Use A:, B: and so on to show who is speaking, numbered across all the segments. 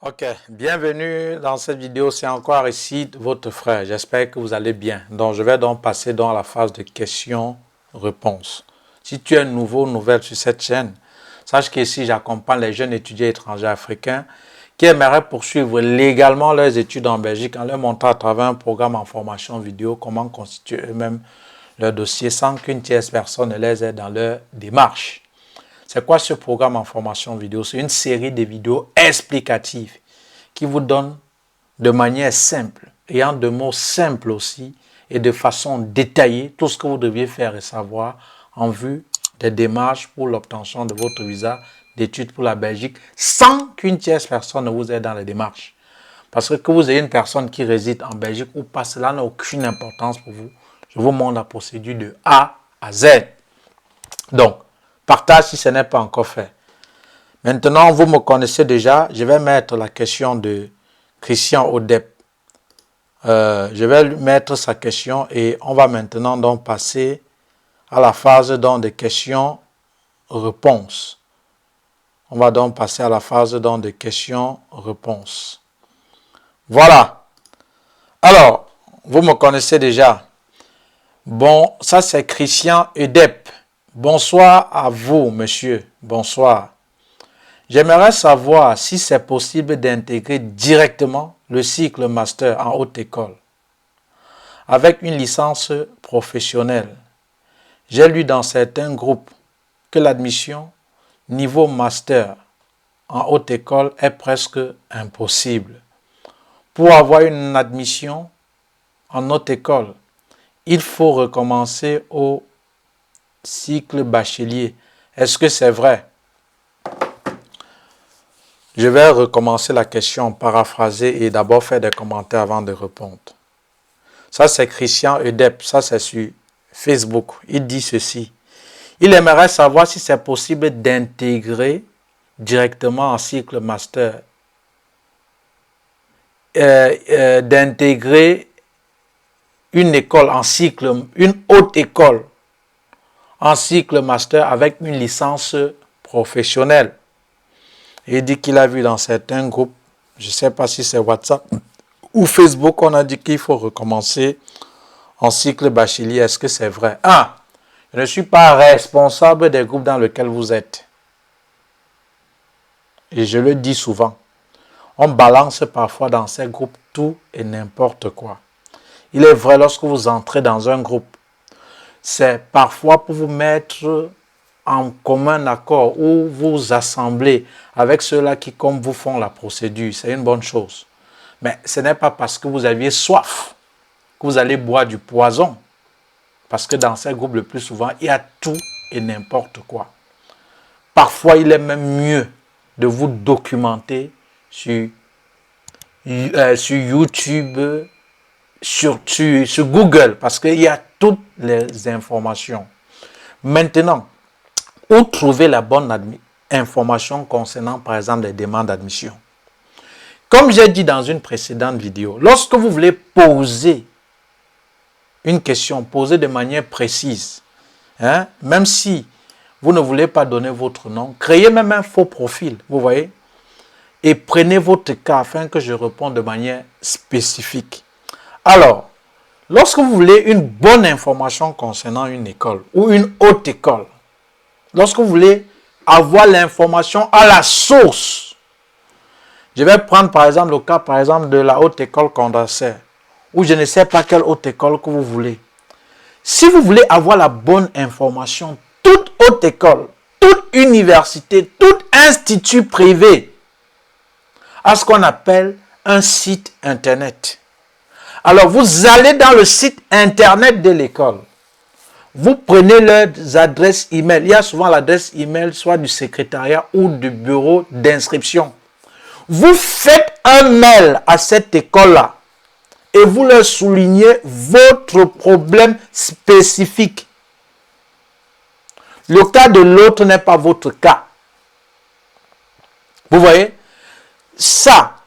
A: Ok, bienvenue dans cette vidéo, c'est encore ici votre frère, j'espère que vous allez bien. Donc je vais donc passer dans la phase de questions-réponses. Si tu es nouveau, nouvelle sur cette chaîne, sache qu'ici j'accompagne les jeunes étudiants étrangers africains qui aimeraient poursuivre légalement leurs études en Belgique en leur montrant à travers un programme en formation vidéo comment constituer eux-mêmes leur dossier sans qu'une tierce personne ne les aide dans leur démarche. C'est quoi ce programme en formation vidéo? C'est une série de vidéos explicatives qui vous donne de manière simple, ayant de mots simples aussi et de façon détaillée tout ce que vous deviez faire et savoir en vue des démarches pour l'obtention de votre visa d'études pour la Belgique sans qu'une tierce personne ne vous aide dans les démarches. Parce que vous ayez une personne qui réside en Belgique ou pas, cela n'a aucune importance pour vous. Je vous montre la procédure de A à Z. Donc, partage si ce n'est pas encore fait. Maintenant, vous me connaissez déjà. Je vais mettre la question de Christian Odep. Je vais lui mettre sa question et on va maintenant donc passer à la phase donc de questions-réponses. On va donc passer à la phase donc de questions-réponses. Voilà. Alors, vous me connaissez déjà. Bon, ça c'est Christian Odep. Bonsoir à vous, monsieur. Bonsoir. J'aimerais savoir si c'est possible d'intégrer directement le cycle master en haute école avec une licence professionnelle. J'ai lu dans certains groupes que l'admission niveau master en haute école est presque impossible. Pour avoir une admission en haute école, il faut recommencer au cycle bachelier. Est-ce que c'est vrai? Je vais recommencer la question, paraphraser et d'abord faire des commentaires avant de répondre. Ça, c'est Christian Edep. Ça, c'est sur Facebook. Il dit ceci. Il aimerait savoir si c'est possible d'intégrer directement en cycle master. D'intégrer une école en cycle, une haute école en cycle master avec une licence professionnelle. Il dit qu'il a vu dans certains groupes, je ne sais pas si c'est WhatsApp ou Facebook, on a dit qu'il faut recommencer en cycle bachelier. Est-ce que c'est vrai? Je ne suis pas responsable des groupes dans lesquels vous êtes. Et je le dis souvent. On balance parfois dans ces groupes tout et n'importe quoi. Il est vrai, lorsque vous entrez dans un groupe, c'est parfois pour vous mettre en commun accord ou vous assembler avec ceux-là qui, comme vous, font la procédure. C'est une bonne chose. Mais ce n'est pas parce que vous aviez soif que vous allez boire du poison. Parce que dans ces groupes, le plus souvent, il y a tout et n'importe quoi. Parfois, il est même mieux de vous documenter sur YouTube, sur Google, parce qu'il y a toutes les informations. Maintenant, où trouver la bonne information concernant, par exemple, les demandes d'admission? Comme j'ai dit dans une précédente vidéo, lorsque vous voulez poser une question, poser de manière précise, même si vous ne voulez pas donner votre nom, créez même un faux profil, vous voyez, et prenez votre cas afin que je réponde de manière spécifique. Alors, lorsque vous voulez une bonne information concernant une école ou une haute école, lorsque vous voulez avoir l'information à la source, je vais prendre par exemple le cas par exemple de la haute école Condorcet, ou je ne sais pas quelle haute école que vous voulez. Si vous voulez avoir la bonne information, toute haute école, toute université, tout institut privé a ce qu'on appelle un site internet. Alors vous allez dans le site internet de l'école. Vous prenez leurs adresses email. Il y a souvent l'adresse email soit du secrétariat ou du bureau d'inscription. Vous faites un mail à cette école-là et vous leur soulignez votre problème spécifique. Le cas de l'autre n'est pas votre cas. Vous voyez? Ça,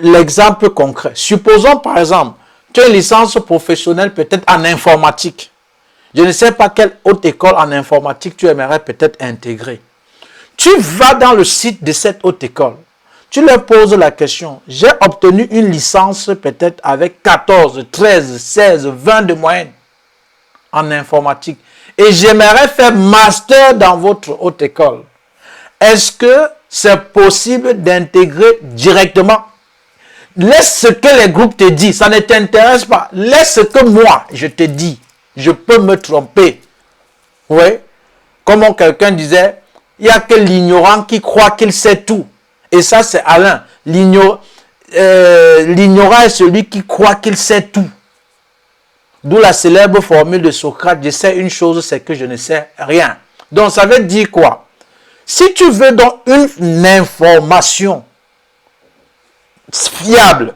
A: l'exemple concret. Supposons par exemple, tu as une licence professionnelle peut-être en informatique. Je ne sais pas quelle haute école en informatique tu aimerais peut-être intégrer. Tu vas dans le site de cette haute école. Tu leur poses la question. J'ai obtenu une licence peut-être avec 14, 13, 16, 20 de moyenne en informatique. Et j'aimerais faire master dans votre haute école. Est-ce que c'est possible d'intégrer directement? Laisse ce que les groupes te disent. Ça ne t'intéresse pas. Laisse ce que moi, je te dis. Je peux me tromper. Oui. Comme quelqu'un disait, il n'y a que l'ignorant qui croit qu'il sait tout. Et ça, c'est Alain. L'ignorant est celui qui croit qu'il sait tout. D'où la célèbre formule de Socrate, je sais une chose, c'est que je ne sais rien. Donc, ça veut dire quoi? Si tu veux donc une information fiable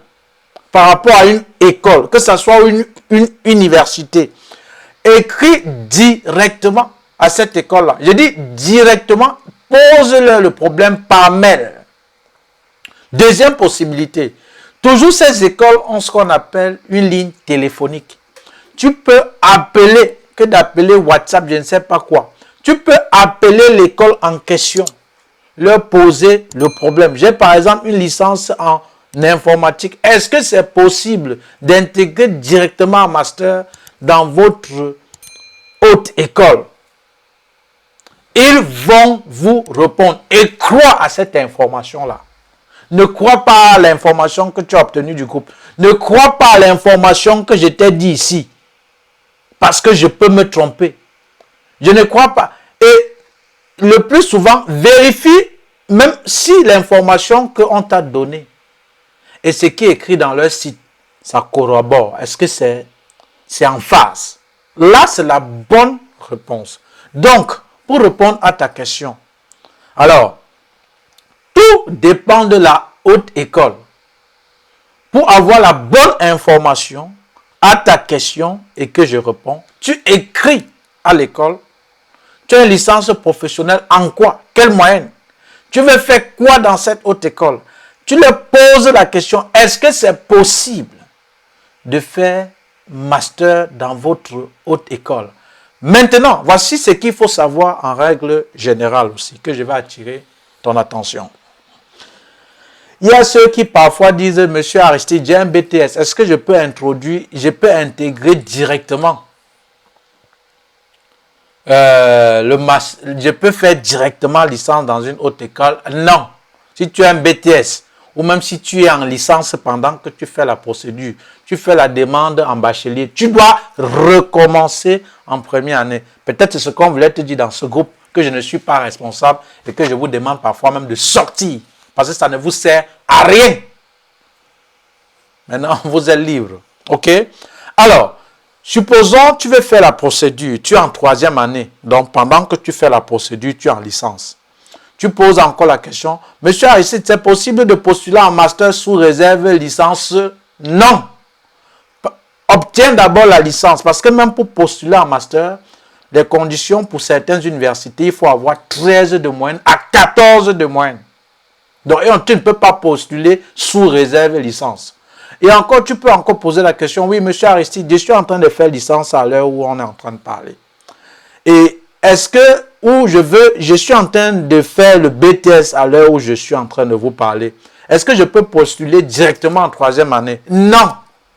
A: par rapport à une école, que ce soit une université, écris directement à cette école-là. Je dis directement, pose-leur le problème par mail. Deuxième possibilité, toujours ces écoles ont ce qu'on appelle une ligne téléphonique. Tu peux appeler, que d'appeler WhatsApp, je ne sais pas quoi. Tu peux appeler l'école en question, leur poser le problème. J'ai par exemple une licence en informatique. Est-ce que c'est possible d'intégrer directement un master dans votre haute école? Ils vont vous répondre et crois à cette information-là. Ne crois pas à l'information que tu as obtenue du groupe. Ne crois pas à l'information que je t'ai dit ici. Parce que je peux me tromper. Je ne crois pas. Et le plus souvent, vérifie même si l'information qu'on t'a donnée et ce qui est écrit dans leur site, ça corrobore. Est-ce que c'est en phase? Là, c'est la bonne réponse. Donc, pour répondre à ta question, alors, tout dépend de la haute école. Pour avoir la bonne information à ta question et que je réponds, tu écris à l'école. Tu as une licence professionnelle en quoi? Quelle moyenne? Tu veux faire quoi dans cette haute école? Tu leur poses la question, est-ce que c'est possible de faire master dans votre haute école? Maintenant, voici ce qu'il faut savoir en règle générale aussi, que je vais attirer ton attention. Il y a ceux qui parfois disent, Monsieur Aristide, j'ai un BTS, est-ce que je peux intégrer directement je peux faire directement licence dans une haute école? Non. Si tu as un BTS, ou même si tu es en licence pendant que tu fais la procédure, tu fais la demande en bachelier, tu dois recommencer en première année. Peut-être c'est ce qu'on voulait te dire dans ce groupe, que je ne suis pas responsable et que je vous demande parfois même de sortir, parce que ça ne vous sert à rien. Maintenant, vous êtes libre. OK? Alors, supposons tu veux faire la procédure, tu es en troisième année. Donc, pendant que tu fais la procédure, tu es en licence. Tu poses encore la question, Monsieur Aristide, c'est possible de postuler en master sous réserve licence? Non. Obtiens d'abord la licence, parce que même pour postuler en master, les conditions pour certaines universités, il faut avoir 13 de moyenne à 14 de moyenne. Donc, tu ne peux pas postuler sous réserve licence. Et encore, tu peux encore poser la question, oui, Monsieur Aristide, je suis en train de faire licence à l'heure où on est en train de parler. Et est-ce que, je suis en train de faire le BTS à l'heure où je suis en train de vous parler. Est-ce que je peux postuler directement en troisième année? Non.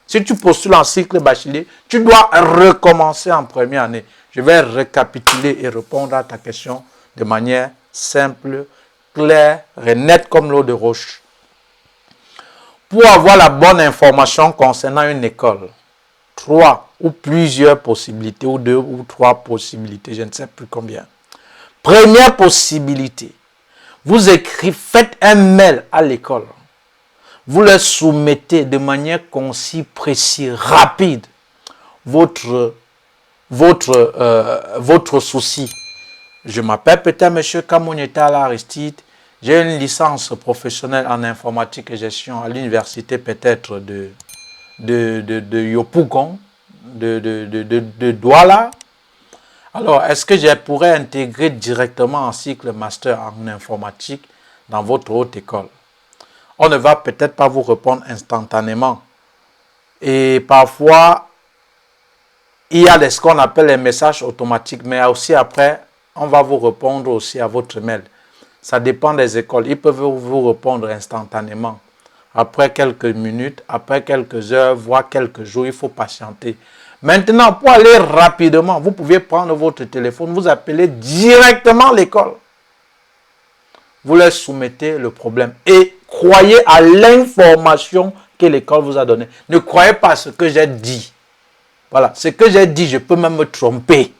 A: Si tu postules en cycle bachelier, tu dois recommencer en première année. Je vais récapituler et répondre à ta question de manière simple, claire et nette comme l'eau de roche. Pour avoir la bonne information concernant une école, 3 ou plusieurs possibilités, ou 2 ou 3 possibilités, je ne sais plus combien. Première possibilité, vous faites un mail à l'école. Vous leur soumettez de manière concise, précise, rapide votre souci. Je m'appelle peut-être M. Kamounieta Aristide. J'ai une licence professionnelle en informatique et gestion à l'université peut-être de Yopougon, de Douala. Alors, est-ce que je pourrais intégrer directement un cycle master en informatique dans votre haute école? On ne va peut-être pas vous répondre instantanément. Et parfois, il y a ce qu'on appelle les messages automatiques, mais aussi après, on va vous répondre aussi à votre mail. Ça dépend des écoles. Ils peuvent vous répondre instantanément. Après quelques minutes, après quelques heures, voire quelques jours, il faut patienter. Maintenant, pour aller rapidement, vous pouvez prendre votre téléphone, vous appelez directement l'école. Vous leur soumettez le problème et croyez à l'information que l'école vous a donnée. Ne croyez pas à ce que j'ai dit. Voilà, ce que j'ai dit, je peux même me tromper.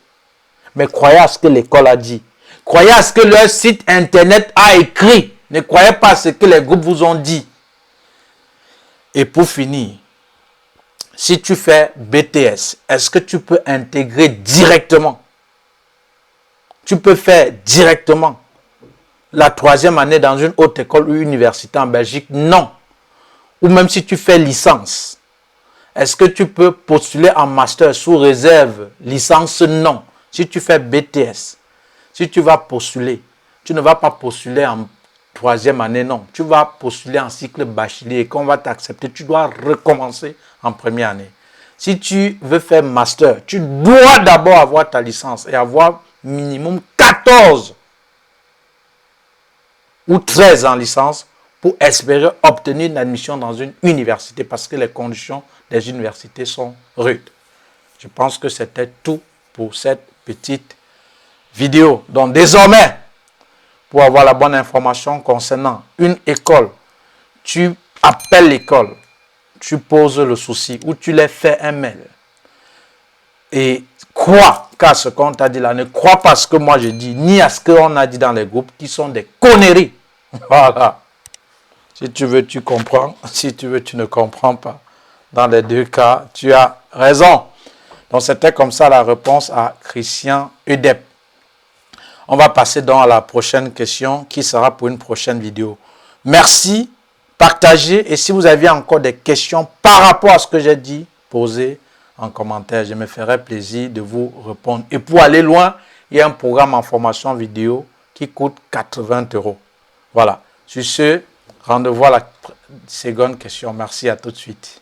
A: Mais croyez à ce que l'école a dit. Croyez à ce que leur site internet a écrit. Ne croyez pas à ce que les groupes vous ont dit. Et pour finir, si tu fais BTS, est-ce que tu peux intégrer directement? Tu peux faire directement la 3e année dans une haute école ou université en Belgique? Non. Ou même si tu fais licence, est-ce que tu peux postuler en master sous réserve licence? Non. Si tu fais BTS, si tu vas postuler, tu ne vas pas postuler en 3e année, non. Tu vas postuler en cycle bachelier et qu'on va t'accepter. Tu dois recommencer en 1re année. Si tu veux faire master, tu dois d'abord avoir ta licence et avoir minimum 14 ou 13 en licence pour espérer obtenir une admission dans une université parce que les conditions des universités sont rudes. Je pense que c'était tout pour cette petite vidéo. Donc désormais, pour avoir la bonne information concernant une école, tu appelles l'école, tu poses le souci ou tu leur fais un mail. Et crois qu'à ce qu'on t'a dit là, ne crois pas à ce que moi je dis, ni à ce qu'on a dit dans les groupes qui sont des conneries. Voilà. Si tu veux, tu comprends. Si tu veux, tu ne comprends pas. Dans les deux cas, tu as raison. Donc c'était comme ça la réponse à Christian Udep. On va passer donc à la prochaine question qui sera pour une prochaine vidéo. Merci, partagez et si vous avez encore des questions par rapport à ce que j'ai dit, posez en commentaire. Je me ferai plaisir de vous répondre. Et pour aller loin, il y a un programme en formation vidéo qui coûte 80 €. Voilà. Sur ce, rendez-vous à la seconde question. Merci, à tout de suite.